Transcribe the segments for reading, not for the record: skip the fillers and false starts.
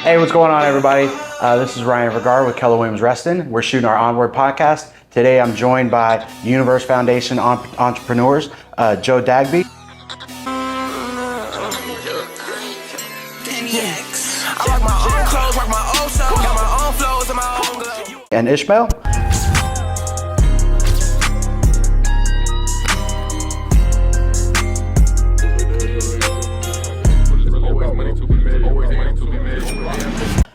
Hey, what's going on, everybody? This is Ryan Vergara with Keller Williams Reston. We're shooting our Onward podcast. Today, I'm joined by Universe Foundation entrepreneurs, Joe Dagby. And Ishmael.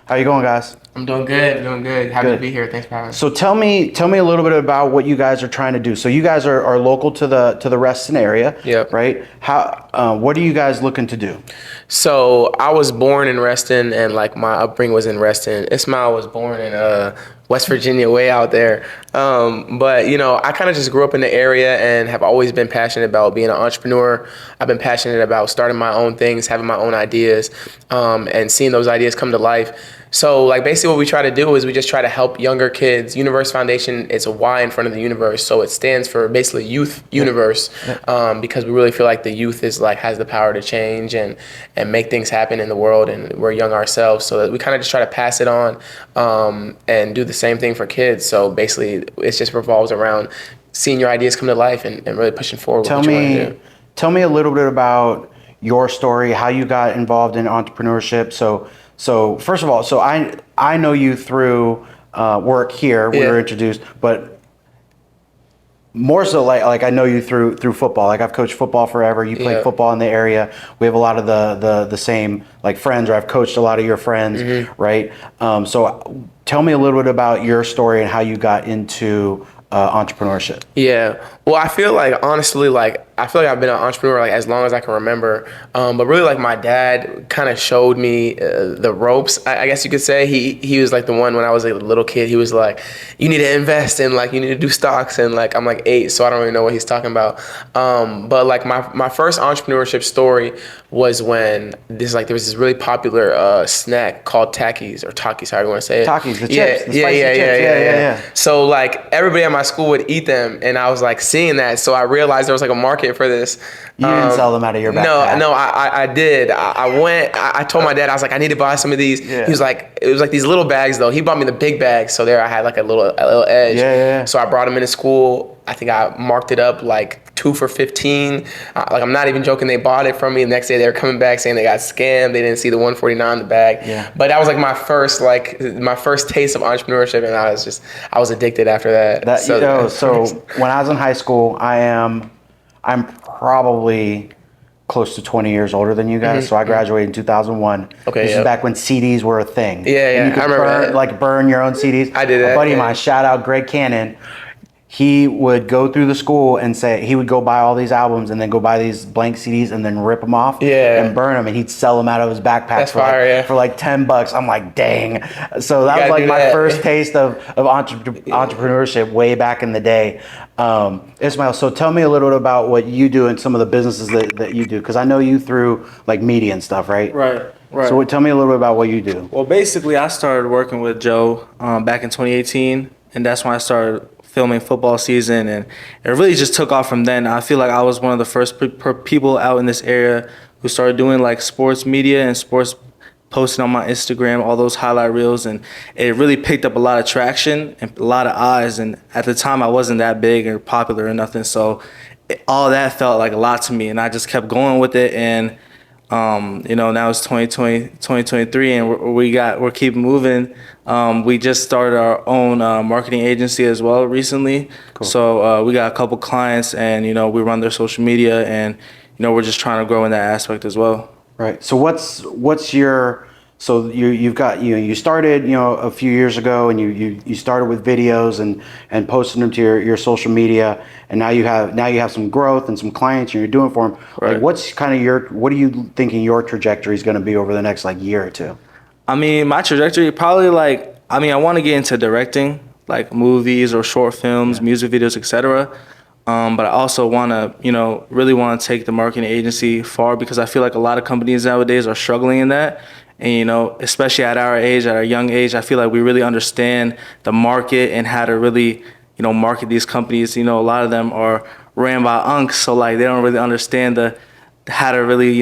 How you going, guys? I'm doing good, Happy to be here. Thanks for having me. So tell me a little bit about what you guys are trying to do. So you guys are local to the Reston area, Yep. right? What are you guys looking to do? So I was born in Reston, and like my upbringing was in Reston. Ismail was born in West Virginia, way out there. But you know, I kind of just grew up in the area and have always been passionate about being an entrepreneur. I've been passionate about starting my own things, having my own ideas, and seeing those ideas come to life. So like basically what we try to do is we just try to help younger kids. Universe Foundation, it's a Y in front of the universe. So it stands for basically youth universe, because we really feel like the youth is like has the power to change and make things happen in the world, and we're young ourselves. So that we kind of just try to pass it on and do the same thing for kids. So basically it just revolves around seeing your ideas come to life and really pushing forward with what you want to do. Tell me a little bit about your story, how you got involved in entrepreneurship. So first of all, so I know you through work here. We were introduced, but more so like I know you through football. Like I've coached football forever. You played football in the area. We have a lot of the same like friends, or I've coached a lot of your friends, right? So tell me a little bit about your story and how you got into entrepreneurship. Yeah. Well, I feel like honestly, like I feel like I've been an entrepreneur like as long as I can remember. But really, like my dad kind of showed me the ropes. I guess you could say he was like the one when I was a little kid. He was like, you need to invest in like you need to do stocks, and like I'm like 8, so I don't really know what he's talking about. But like my first entrepreneurship story was when there was this really popular snack called Takis or Takis, however you want to say it. Takis, the chips, the spicy chips. Yeah. So like everybody at my school would eat them, and I was like seeing that, so I realized there was like a market for this. You didn't sell them out of your backpack. No, I did. I told my dad, I was like, I need to buy some of these. Yeah. He was like, it was like these little bags though. He bought me the big bags, so there I had like a little edge. Yeah. So I brought them into school. I think I marked it up like 2 for $15. Like I'm not even joking. They bought it from me. The next day they were coming back saying they got scammed. They didn't see the $149 in the bag. Yeah. But that was like my first taste of entrepreneurship, and I was addicted after that. So when I was in high school, I'm probably close to 20 years older than you guys. So I graduated in 2001. Okay, This is back when CDs were a thing. Yeah, and you could I remember that. burn your own CDs. I did that. A buddy of mine, shout out Greg Cannon, he would go through the school and say he would go buy all these albums and then go buy these blank CDs and then rip them off and burn them, and he'd sell them out of his backpack for like $10. I'm like, dang. So that was like my first taste of entrepreneurship way back in the day. Ismail, so tell me a little bit about what you do and some of the businesses that you do, because I know you through like media and stuff, right? Right. So tell me a little bit about what you do. Well, basically, I started working with Joe back in 2018, and that's when I started filming football season, and it really just took off from then. I feel like I was one of the first people out in this area who started doing like sports media and sports posting on my Instagram, all those highlight reels, and it really picked up a lot of traction and a lot of eyes. And at the time, I wasn't that big or popular or nothing, so all that felt like a lot to me, and I just kept going with it. And now it's 2023, and we're keeping moving. We just started our own marketing agency as well recently. Cool. So we got a couple clients, and we run their social media, and we're just trying to grow in that aspect as well. Right. So what's your you started a few years ago, and you started with videos and posting them to your social media, and now you have some growth and some clients, and you're doing for them. Right. Like what are you thinking your trajectory is going to be over the next like year or two? I mean, my trajectory probably I want to get into directing, like movies or short films, music videos, etc. But I also want to, really want to take the marketing agency far, because I feel like a lot of companies nowadays are struggling in that. And, especially at our age, at our young age, I feel like we really understand the market and how to really, market these companies. A lot of them are ran by unks, so like they don't really understand how to really,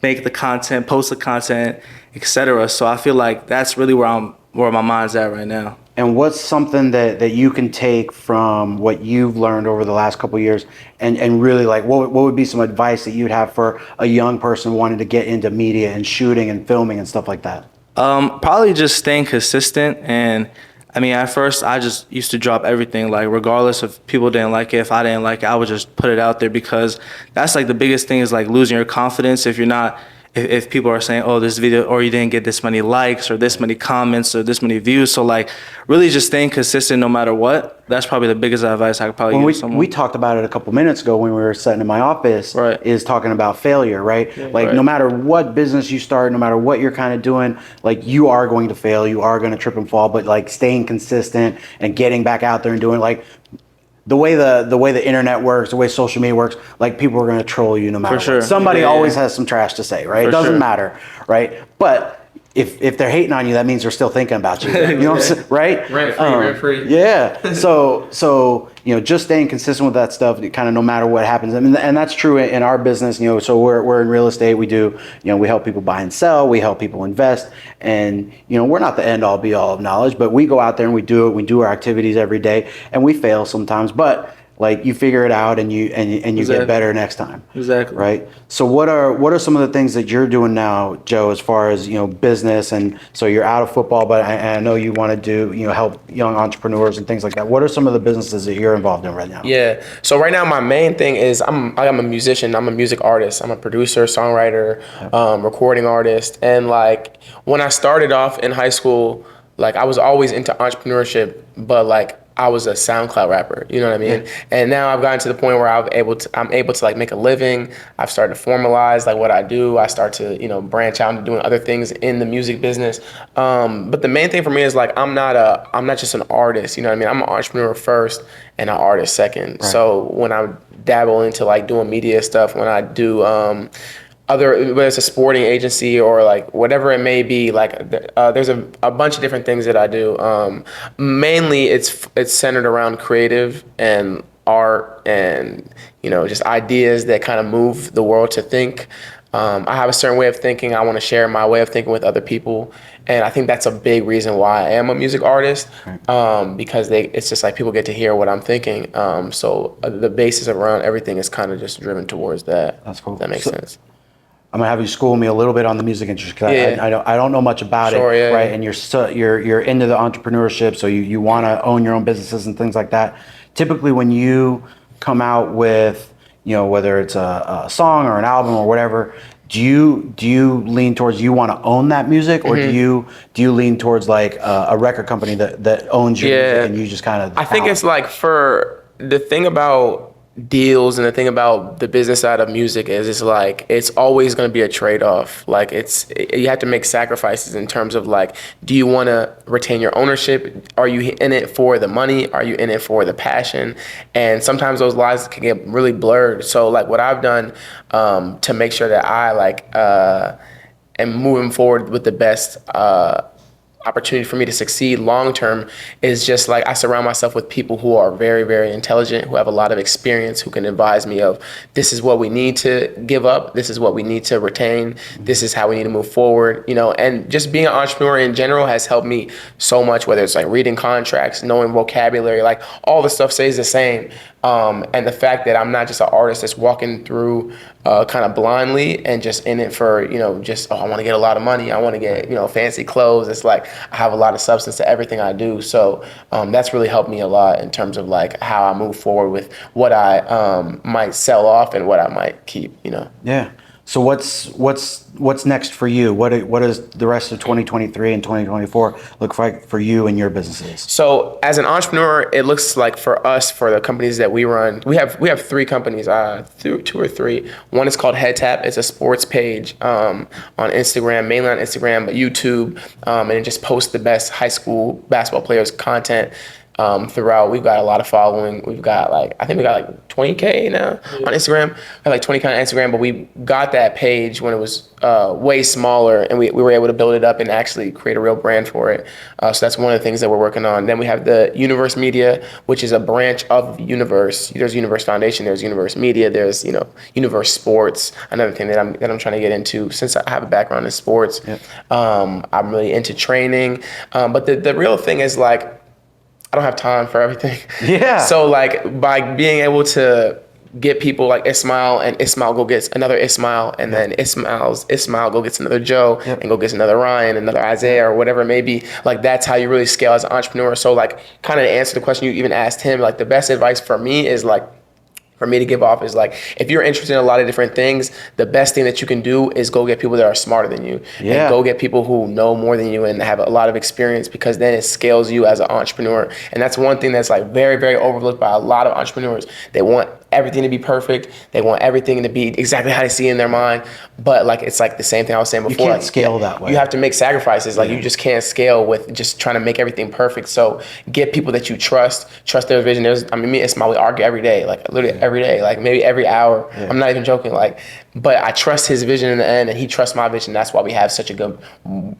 make the content, post the content, etc. So I feel like that's really where my mind's at right now. And what's something that you can take from what you've learned over the last couple of years and really like what would be some advice that you'd have for a young person wanting to get into media and shooting and filming and stuff like that? Probably just staying consistent. And I mean, at first I just used to drop everything, like regardless if people didn't like it, if I didn't like it, I would just put it out there, because that's like the biggest thing is like losing your confidence if you're not, if people are saying, oh, this video, or you didn't get this many likes or this many comments or this many views. So like really just staying consistent no matter what. That's probably the biggest advice I could probably give someone. We talked about it a couple minutes ago when we were sitting in my office, right, is talking about failure, right? Yeah, like right. No matter what business you start, no matter what you're kind of doing, like you are going to fail, you are going to trip and fall, but like staying consistent and getting back out there and doing like the way the internet works, the way social media works, like people are going to troll you no matter what. What. Somebody always has some trash to say, right? It doesn't matter, right? But if they're hating on you, that means they're still thinking about you. You know what I'm saying? Right? Rent free. Yeah. So just staying consistent with that stuff, kind of no matter what happens. I mean, and that's true in our business. So we're in real estate. We do, we help people buy and sell. We help people invest. And we're not the end all be all of knowledge, but we go out there and we do it. We do our activities every day, and we fail sometimes, but like you figure it out and you exactly. Get better next time. Exactly. Right. So what are some of the things that you're doing now, Joe, as far as business? And so you're out of football, but I know you want to do help young entrepreneurs and things like that. What are some of the businesses that you're involved in right now? Yeah. So right now my main thing is I'm a musician. I'm a music artist. I'm a producer, songwriter, recording artist. And like when I started off in high school, like I was always into entrepreneurship, but like I was a SoundCloud rapper, you know what I mean? Yeah. And now I've gotten to the point where I'm able to like make a living. I've started to formalize like what I do. I start to, branch out into doing other things in the music business. But the main thing for me is like, I'm not just an artist, you know what I mean? I'm an entrepreneur first and an artist second. Right. So when I dabble into like doing media stuff, when I do, whether it's a sporting agency or like whatever it may be, like there's a bunch of different things that I do. Mainly it's centered around creative and art and, just ideas that kind of move the world to think. I have a certain way of thinking. I want to share my way of thinking with other people. And I think that's a big reason why I am a music artist, because it's just like people get to hear what I'm thinking. So the basis around everything is kind of just driven towards that. That's cool. If that makes sense. I'm gonna have you school me a little bit on the music industry, because I don't know much about it, yeah, right? Yeah. And you're into the entrepreneurship, so you want to own your own businesses and things like that. Typically, when you come out with, whether it's a song or an album or whatever, do you lean towards you want to own that music, or do you lean towards like a record company that owns your music and you just kind of? I think it's like, for the thing about deals and the thing about the business side of music is it's always going to be a trade-off. Like you have to make sacrifices in terms of like, do you want to retain your ownership? Are you in it for the money? Are you in it for the passion? And sometimes those lines can get really blurred. So like what I've done to make sure that I am moving forward with the best opportunity for me to succeed long term is just like I surround myself with people who are very, very intelligent, who have a lot of experience, who can advise me of this is what we need to give up, this is what we need to retain, this is how we need to move forward, and just being an entrepreneur in general has helped me so much, whether it's like reading contracts, knowing vocabulary, like all the stuff stays the same. And the fact that I'm not just an artist that's walking through kind of blindly and just in it for, I want to get a lot of money. I want to get, fancy clothes. It's like I have a lot of substance to everything I do. So that's really helped me a lot in terms of like how I move forward with what I might sell off and what I might keep, Yeah. So what's next for you? What does the rest of 2023 and 2024 look like for you and your businesses? So as an entrepreneur, it looks like for us, for the companies that we run, we have three companies, two or three. One is called Head Tap. It's a sports page on Instagram, mainly on Instagram, but YouTube, and it just posts the best high school basketball players' content. throughout. We've got a lot of following. We've got I think we got like 20K now on Instagram. We got like 20K on Instagram, but we got that page when it was way smaller, and we were able to build it up and actually create a real brand for it. So that's one of the things that we're working on. Then we have the Universe Media, which is a branch of Universe. There's Universe Foundation, there's Universe Media, there's Universe Sports. Another thing that I'm trying to get into, since I have a background in sports. Yep. I'm really into training, but the real thing is I don't have time for everything. Yeah. So by being able to get people like Ismail, and Ismail go gets another Ismail, and then Ismail go gets another Joe, and go gets another Ryan, another Isaiah, or whatever it may be. That's how you really scale as an entrepreneur. So kind of to answer the question you even asked him, the best advice for me is for me to give off is if you're interested in a lot of different things, the best thing that you can do is go get people that are smarter than you. Yeah. And go get people who know more than you and have a lot of experience, because then it scales you as an entrepreneur. And that's one thing that's very, very overlooked by a lot of entrepreneurs. They want everything to be perfect. They want everything to be exactly how they see it in their mind. But it's the same thing I was saying before. You can't scale that way. You have to make sacrifices. You just can't scale with just trying to make everything perfect. So get people that you trust their vision. Me and Ismail, we argue every day, literally every day, maybe every hour. Yeah. I'm not even joking. But I trust his vision in the end, and he trusts my vision. That's why we have such a good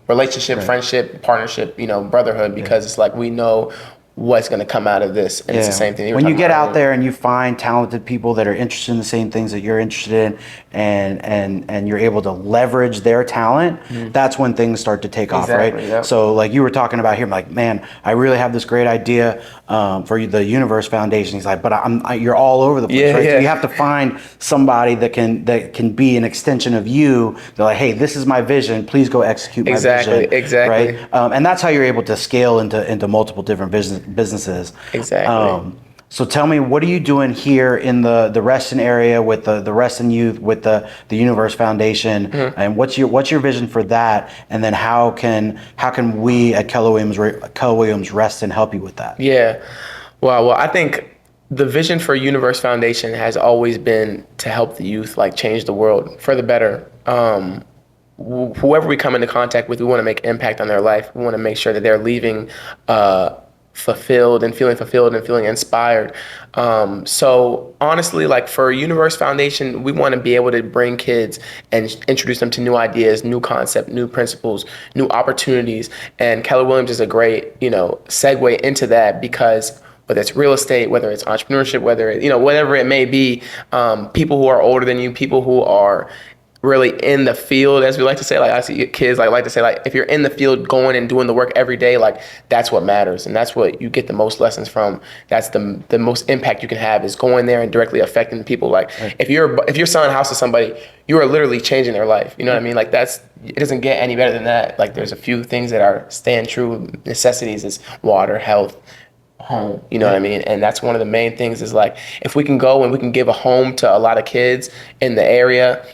relationship, friendship, partnership, brotherhood, because it's we know what's going to come out of this. And it's the same thing. When you get out there and you find talented people that are interested in the same things that you're interested in, and you're able to leverage their talent, that's when things start to take off, right? Yep. So you were talking about here, man, I really have this great idea for the Universe Foundation. He's like, but you're all over the place, right? Yeah. So you have to find somebody that can be an extension of you. They're like, hey, this is my vision. Please go execute my vision. Exactly. Right? And that's how you're able to scale into multiple different businesses. Exactly. So tell me, what are you doing here in the Reston area with the Reston youth, with the Universe Foundation, and what's your vision for that? And then how can we at Keller Williams Reston help you with that? Yeah, well, I think the vision for Universe Foundation has always been to help the youth change the world for the better. Whoever we come into contact with, we want to make impact on their life. We want to make sure that they're leaving fulfilled and feeling inspired. So honestly, for Universe Foundation, we want to be able to bring kids and introduce them to new ideas, new concepts, new principles, new opportunities. And Keller Williams is a great, segue into that, because whether it's real estate, whether it's entrepreneurship, whether whatever it may be, people who are older than you, people who are really in the field, as we like to say, I see kids like to say, if you're in the field going and doing the work every day, that's what matters, and that's what you get the most lessons from. That's the most impact you can have, is going there and directly affecting people. If you're selling a house to somebody, you are literally changing their life. You know what I mean? It doesn't get any better than that. There's a few things that are staying true necessities: is water, health, home. You know what I mean? And that's one of the main things, is if we can go and we can give a home to a lot of kids in the area,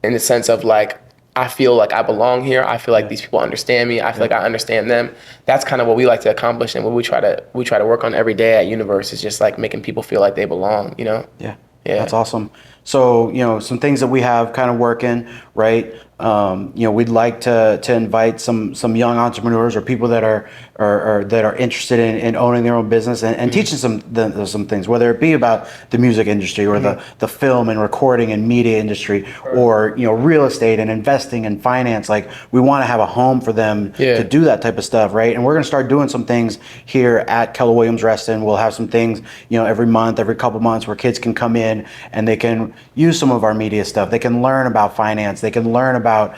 in the sense of I feel like I belong here. I feel like these people understand me. I feel like I understand them. That's kind of what we like to accomplish, and what we try to work on every day at Universe, is just making people feel like they belong. Yeah. That's awesome. So some things that we have kind of working, right? We'd like to invite some young entrepreneurs or people that are interested in owning their own business and teaching some things, whether it be about the music industry or the film and recording and media industry, or real estate and investing and finance. We want to have a home for them to do that type of stuff, right? And we're going to start doing some things here at Keller Williams Reston. We'll have some things every month, every couple months, where kids can come in and they can use some of our media stuff. They can learn about finance. They can learn about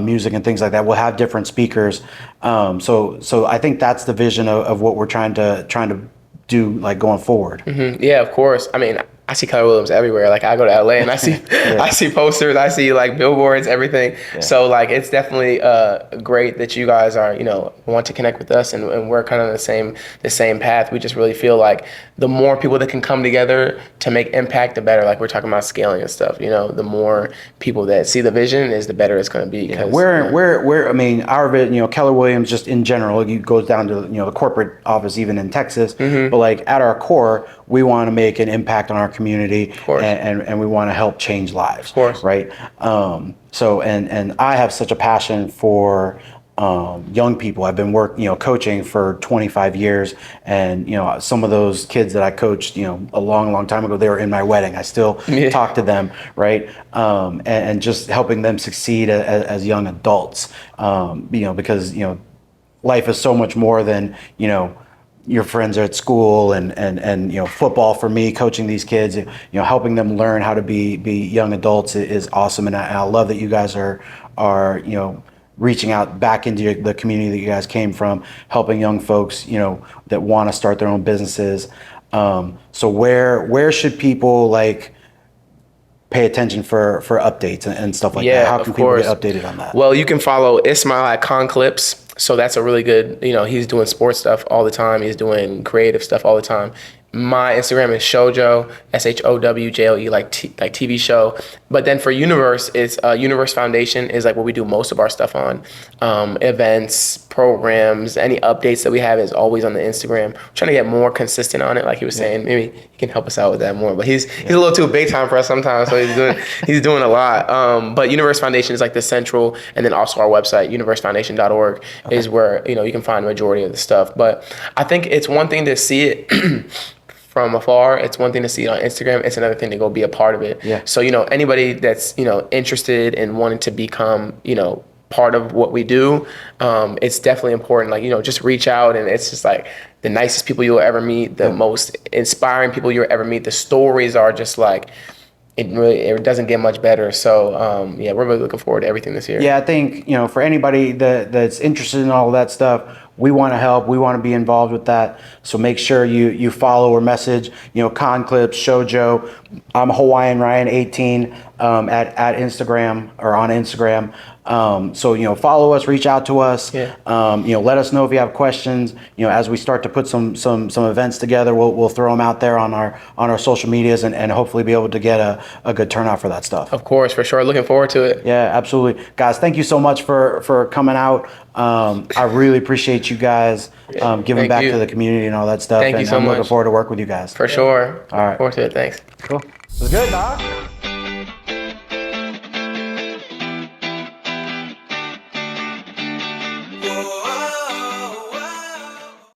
music and things like that. We'll have different speakers. So I think that's the vision of what we're trying to do going forward. Mm-hmm. Yeah, of course. I mean, I see Keller Williams everywhere. I go to LA and I see I see posters, I see billboards, everything. Yeah. So it's definitely great that you guys are want to connect with us, and we're kind of on the same path. We just really feel the more people that can come together to make impact, the better. We're talking about scaling and stuff. The more people that see the vision, is the better it's going to be. Yeah. Our vision, Keller Williams, just in general, it goes down to the corporate office, even in Texas. Mm-hmm. But at our core, we want to make an impact on our community, and we want to help change lives, of course. Right? So I have such a passion for young people. I've been coaching for 25 years, and some of those kids that I coached, a long time ago, they were in my wedding. I still talk to them, right? And just helping them succeed as young adults, because life is so much more than your friends are at school and football. For me, coaching these kids, helping them learn how to be young adults is awesome, and I love that you guys are reaching out back into the community that you guys came from, helping young folks, that want to start their own businesses. So where should people pay attention for updates and stuff like that? How can people get updated on that? Well, you can follow Ismail at Khanklips. So that's a really good, he's doing sports stuff all the time. He's doing creative stuff all the time. My Instagram is Showjoe, SHOWJLE, like TV show. But then for Universe, it's Universe Foundation is what we do most of our stuff on. Events, programs, any updates that we have is always on the Instagram. We're trying to get more consistent on it, like he was saying. Maybe he can help us out with that more. But he's a little too big time for us sometimes, so he's doing a lot. But Universe Foundation is the central, and then also our website, universefoundation.org, is where you can find the majority of the stuff. But I think it's one thing to see it from afar. It's one thing to see it on Instagram. It's another thing to go be a part of it. Yeah. So, anybody that's, interested in wanting to become, part of what we do, it's definitely important. Just reach out, and it's just the nicest people you'll ever meet, the most inspiring people you'll ever meet. The stories are just it doesn't get much better. So, we're really looking forward to everything this year. Yeah, I think, for anybody that's interested in all of that stuff, we want to help. We want to be involved with that. So make sure you follow or message, Khanklips, Showjoe. I'm Hawaiian Ryan 18 at Instagram or on Instagram. So follow us, reach out to us. Yeah. Let us know if you have questions. As we start to put some events together, we'll throw them out there on our social medias and hopefully be able to get a good turnout for that stuff. Of course, for sure. Looking forward to it. Yeah, absolutely, guys. Thank you so much for coming out. I really appreciate you guys giving back to the community and all that stuff. Thank you so much. I'm looking forward to work with you guys. For sure. All right. Looking forward to it. Thanks. Cool. It was good, dog.